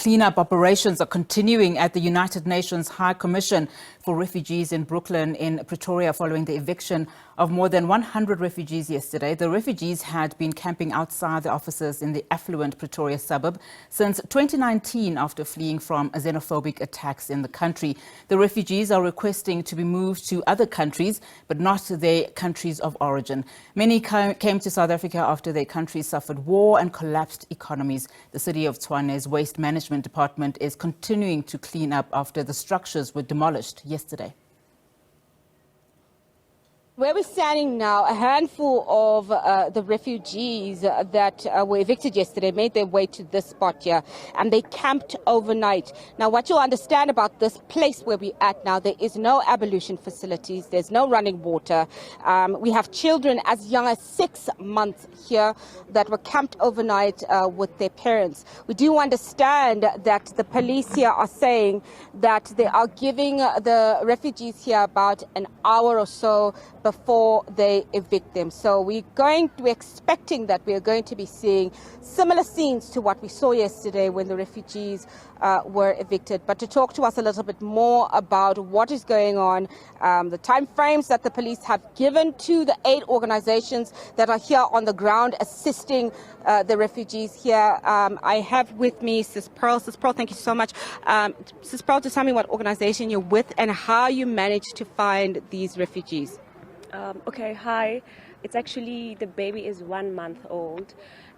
Cleanup operations are continuing at the United Nations High Commission for Refugees in Brooklyn in Pretoria following the eviction of more than 100 refugees yesterday. The refugees had been camping outside the offices in the affluent Pretoria suburb since 2019 after fleeing from xenophobic attacks in the country. The refugees are requesting to be moved to other countries, but not their countries of origin. Many came to South Africa after their countries suffered war and collapsed economies. The City of Tshwane's Waste Management Department is continuing to clean up after the structures were demolished yesterday. Where we're standing now, a handful of the refugees that were evicted yesterday made their way to this spot here, and they camped overnight. Now, what you'll understand about this place where we're at now, there is no ablution facilities, there's no running water. We have children as young as 6 months here that were camped overnight with their parents. We do understand that the police here are saying that they are giving the refugees here about an hour or so before they evict them. So we're expecting that we are going to be seeing similar scenes to what we saw yesterday when the refugees were evicted. But to talk to us a little bit more about what is going on, the time frames that the police have given to the aid organizations that are here on the ground assisting the refugees here. I have with me Sis Pearl. Sis Pearl, thank you so much. Sis Pearl, just tell me what organization you're with and how you managed to find these refugees. Okay, hi. It's actually, the baby is 1 month old,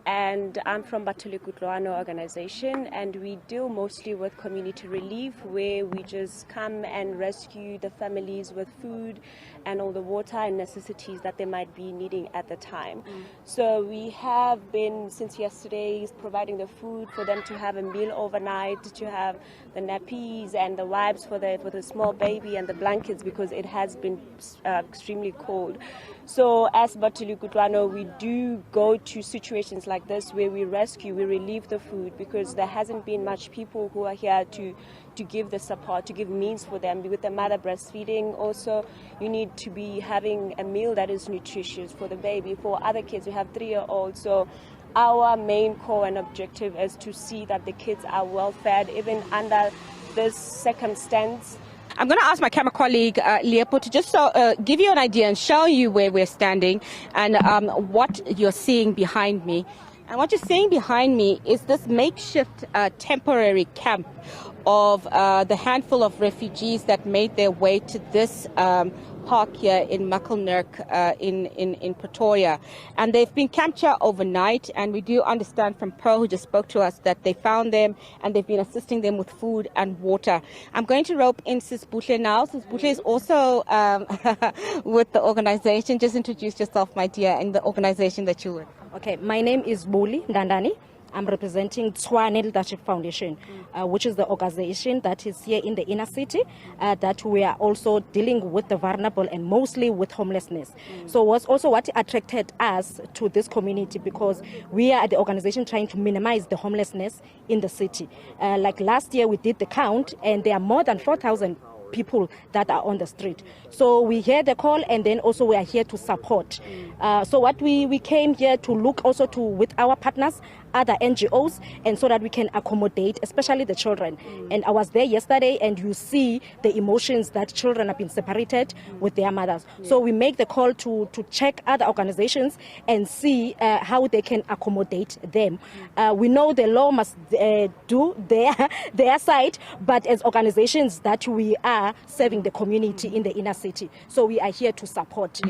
and I'm from Kutlwano organization, and we deal mostly with community relief, where we just come and rescue the families with food and all the water and necessities that they might be needing at the time. So we have been, since yesterday, providing the food for them to have a meal overnight, to have the nappies and the wipes for the small baby and the blankets, because it has been extremely cold. So as Kutlwano, we do go to situations like this where we rescue, we relieve the food, because there hasn't been much people who are here to give the support, to give meals for them. With the mother breastfeeding also, you need to be having a meal that is nutritious for the baby. For other kids, we have 3-year-olds. So our main core and objective is to see that the kids are well fed, even under this circumstance. I'm going to ask my camera colleague, Leopold, to just give you an idea and show you where we're standing and what you're seeing behind me. And what you're seeing behind me is this makeshift temporary camp of the handful of refugees that made their way to this park here in Makkelnerk in Pretoria. And they've been camped here overnight, and we do understand from Pearl, who just spoke to us, that they found them and they've been assisting them with food and water. I'm going to rope in Sis Buhle now. Sis Buhle is also with the organization. Just introduce yourself, my dear, and the organization that you're with. Okay, my name is Buli Ndandani. I'm representing Tshwane Leadership Foundation, which is the organization that is here in the inner city, that we are also dealing with the vulnerable and mostly with homelessness. So what's also what attracted us to this community, because we are the organization trying to minimize the homelessness in the city. Like last year we did the count, and there are more than 4,000 people that are on the street. So we hear the call, and then also we are here to support. So what we came here to look also to with our partners, other NGOs, and so that we can accommodate, especially the children. And I was there yesterday, and you see the emotions that children have been separated with their mothers. So we make the call to check other organizations and see how they can accommodate them. We know the law must do their side, but as organizations that we are serving the community in the inner city. So we are here to support.